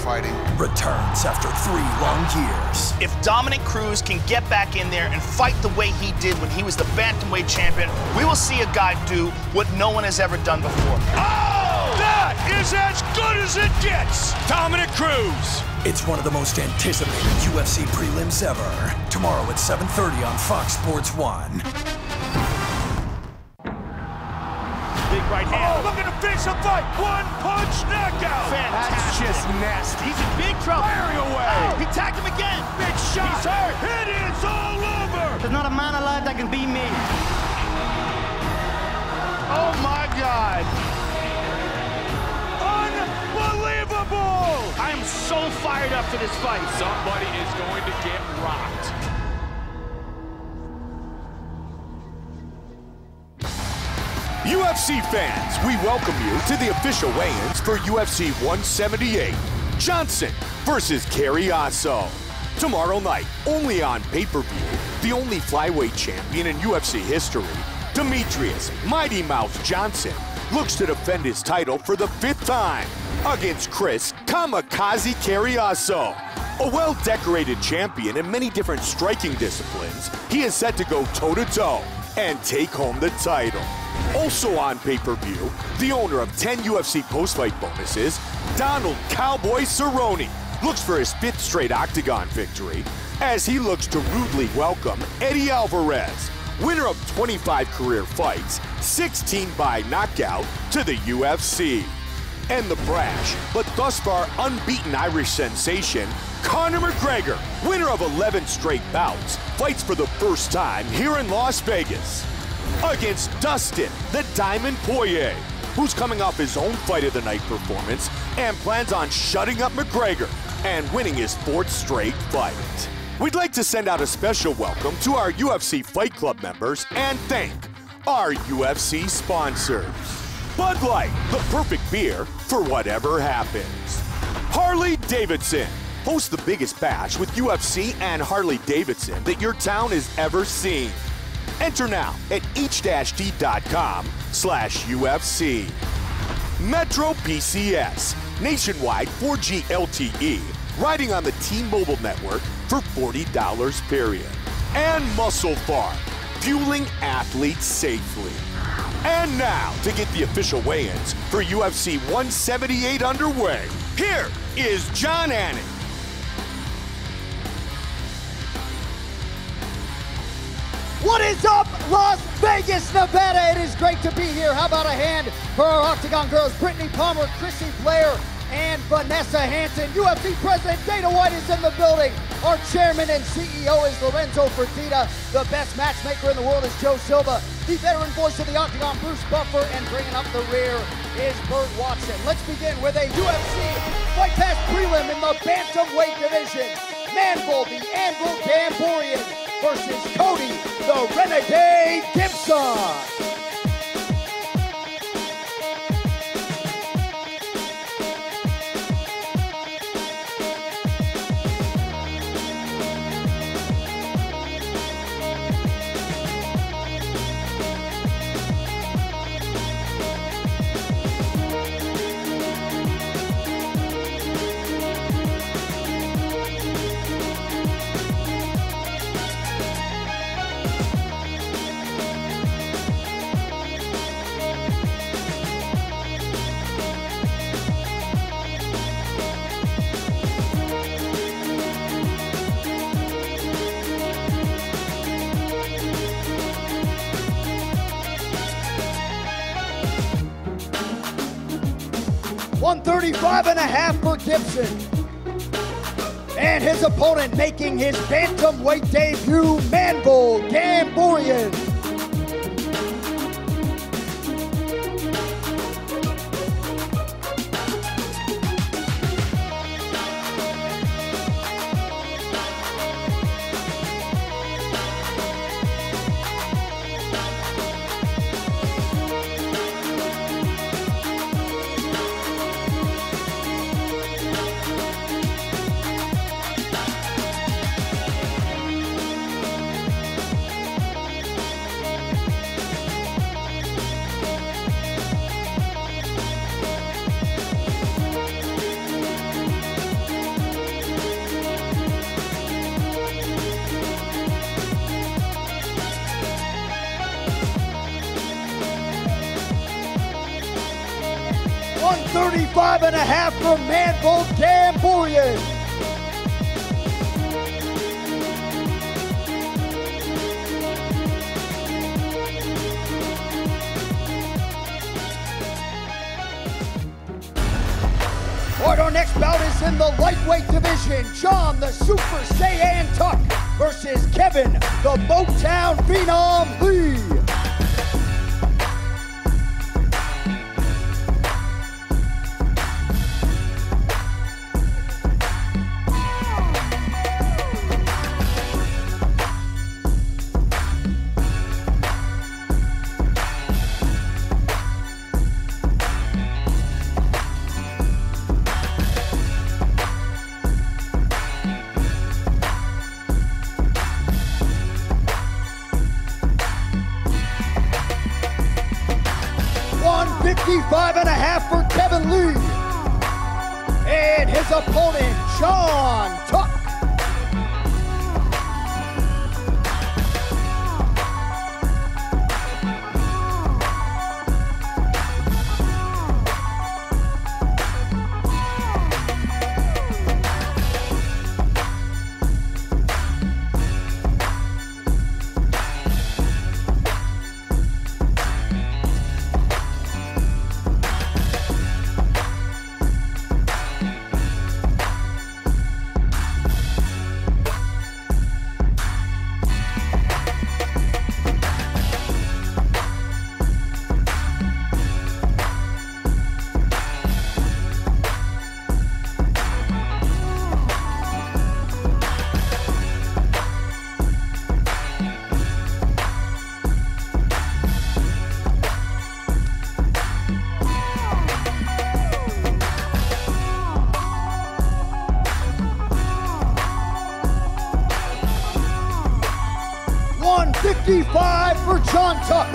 fighting. Returns after 3 long years. If Dominic Cruz can get back in there and fight the way he did when he was the bantamweight champion, we will see a guy do what no one has ever done before. Oh! That is as good as it gets! Dominic Cruz! It's one of the most anticipated UFC prelims ever. Tomorrow at 7:30 on Fox Sports 1. Big right hand. Oh, looking to finish the fight. One punch knockout. Fantastic. That's just nasty. He's in big trouble. Firing away. Oh, he tagged him again. Big shot. He's hurt. It is all over. There's not a man alive that can beat me. Oh, my God. Unbelievable. I am so fired up for this fight. Somebody is going to get rocked. UFC fans, we welcome you to the official weigh-ins for UFC 178. Johnson versus Cariaso. Tomorrow night, only on pay-per-view, the only flyweight champion in UFC history, Demetrius Mighty Mouse Johnson, looks to defend his title for the 5th time against Chris Kamikaze Cariaso. A well-decorated champion in many different striking disciplines, he is set to go toe-to-toe and take home the title. Also on pay-per-view, the owner of 10 UFC post-fight bonuses, Donald Cowboy Cerrone, looks for his 5th straight octagon victory as he looks to rudely welcome Eddie Alvarez, winner of 25 career fights, 16 by knockout, to the UFC. And the brash, but thus far unbeaten Irish sensation, Conor McGregor, winner of 11 straight bouts, fights for the first time here in Las Vegas against Dustin the Diamond Poirier, who's coming off his own fight of the night performance and plans on shutting up McGregor and winning his 4th straight fight. We'd like to send out a special welcome to our UFC Fight Club members and thank our UFC sponsors. Bud Light, the perfect beer for whatever happens. Harley-Davidson, host the biggest bash with UFC and Harley-Davidson that your town has ever seen. Enter now at h-t.com/UFC. Metro PCS, nationwide 4G LTE, riding on the T-Mobile network for $40 period. And Muscle Farm, fueling athletes safely. And now, to get the official weigh-ins for UFC 178 underway, here is John Anik. What is up, Las Vegas, Nevada? It is great to be here. How about a hand for our Octagon girls, Brittany Palmer, Chrissy Blair, and Vanessa Hansen. UFC President Dana White is in the building. Our chairman and CEO is Lorenzo Fertitta. The best matchmaker in the world is Joe Silva. The veteran voice of the Octagon, Bruce Buffer, and bringing up the rear is Bert Watson. Let's begin with a UFC Fight Pass prelim in the bantamweight division. Manbull, the Anvil Gamborian, versus Cody, the Renegade Gibson. $135.5 for Gibson. And his opponent making his bantamweight debut, Manbull Gamborian. 135.5 for Manville Gamborian. All right, our next bout is in the lightweight division. John the Super Saiyan Tuck versus Kevin the Motown Phenom Lee. $55.5 for Kevin Lee. And his opponent, John Tuck. $155 for John Tuck.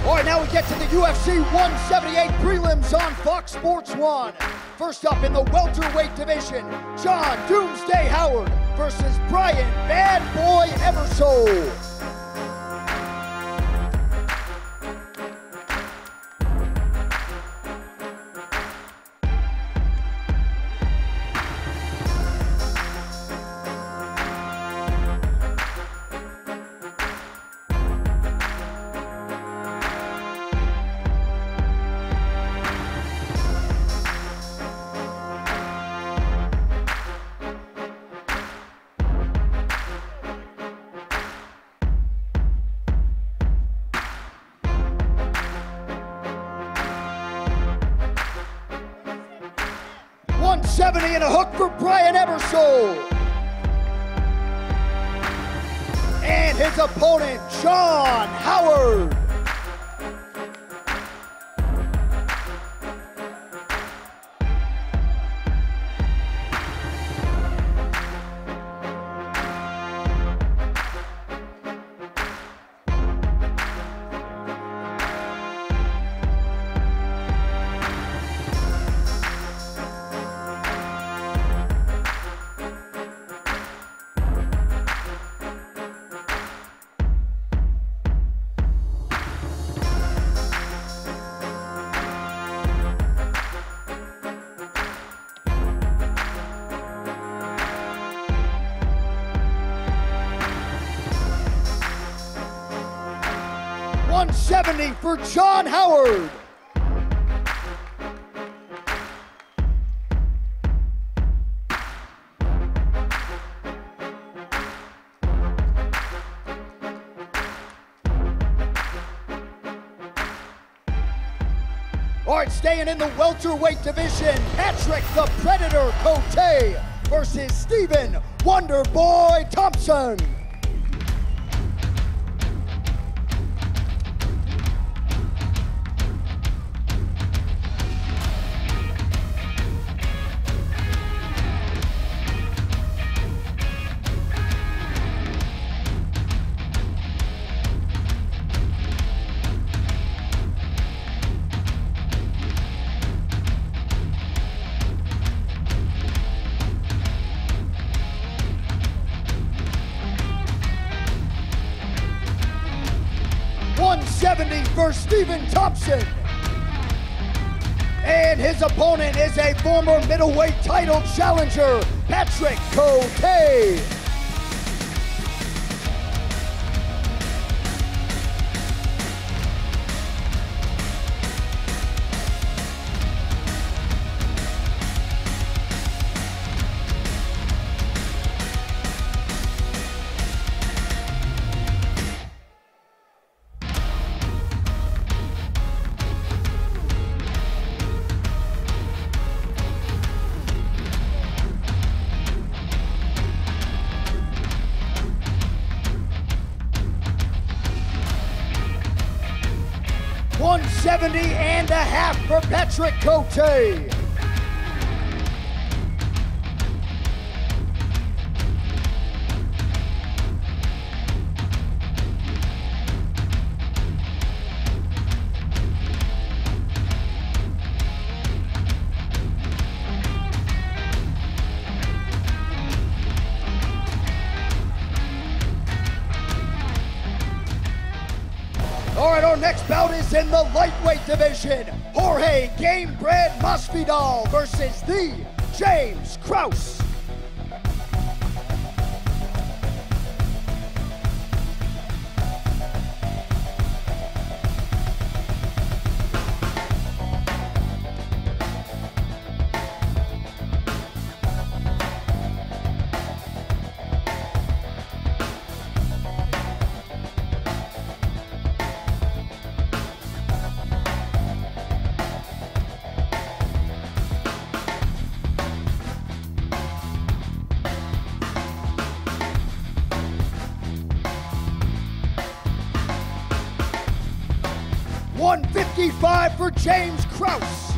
All right, now we get to the UFC 178 prelims on Fox Sports 1. First up in the welterweight division, John Doomsday Howard versus Brian Bad Boy Eversole. $170 and a hook for Brian Eversole. And his opponent, John Howard. $170 for John Howard. All right, staying in the welterweight division, Patrick the Predator Cote versus Stephen Wonderboy Thompson. 170 for Stephen Thompson. And his opponent is a former middleweight title challenger, Patrick Cote. $170.5 for Patrick Cote. All right, our next bout is in the lightweight division. Jorge Gamebred Masvidal versus the James Krause. $155 for James Krause.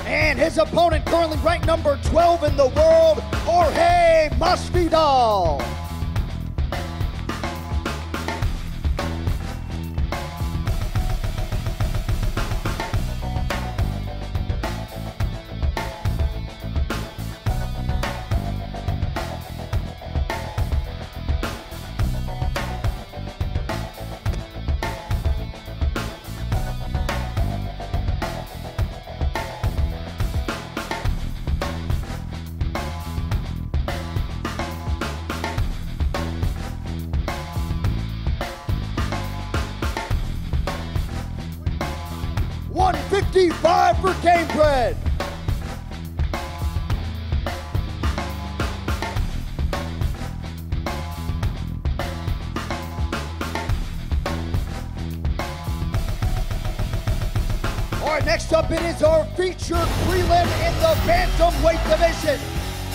And his opponent, currently ranked number 12 in the world, Jorge Masvidal. $155 for Gamebred. All right, next up it is our featured prelim in the bantamweight division.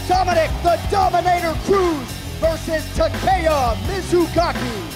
Dominic the Dominator Cruz versus Takeya Mizugaki.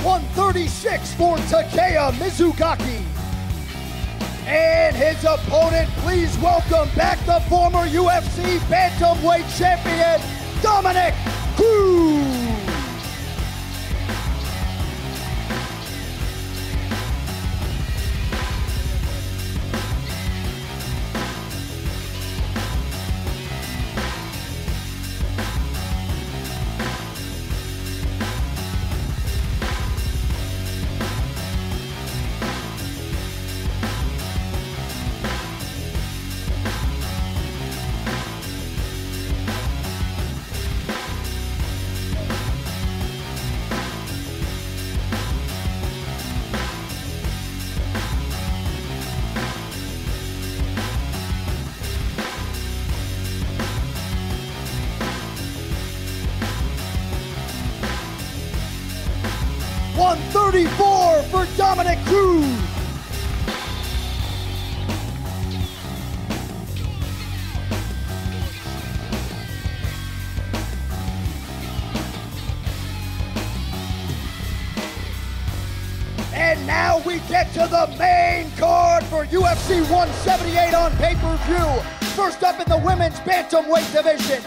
$136 for Takeya Mizugaki. And his opponent, please welcome back the former UFC bantamweight champion, Dominic Cruz. $134 for Dominic Cruz. And now we get to the main card for UFC 178 on pay-per-view. First up in the women's bantamweight division,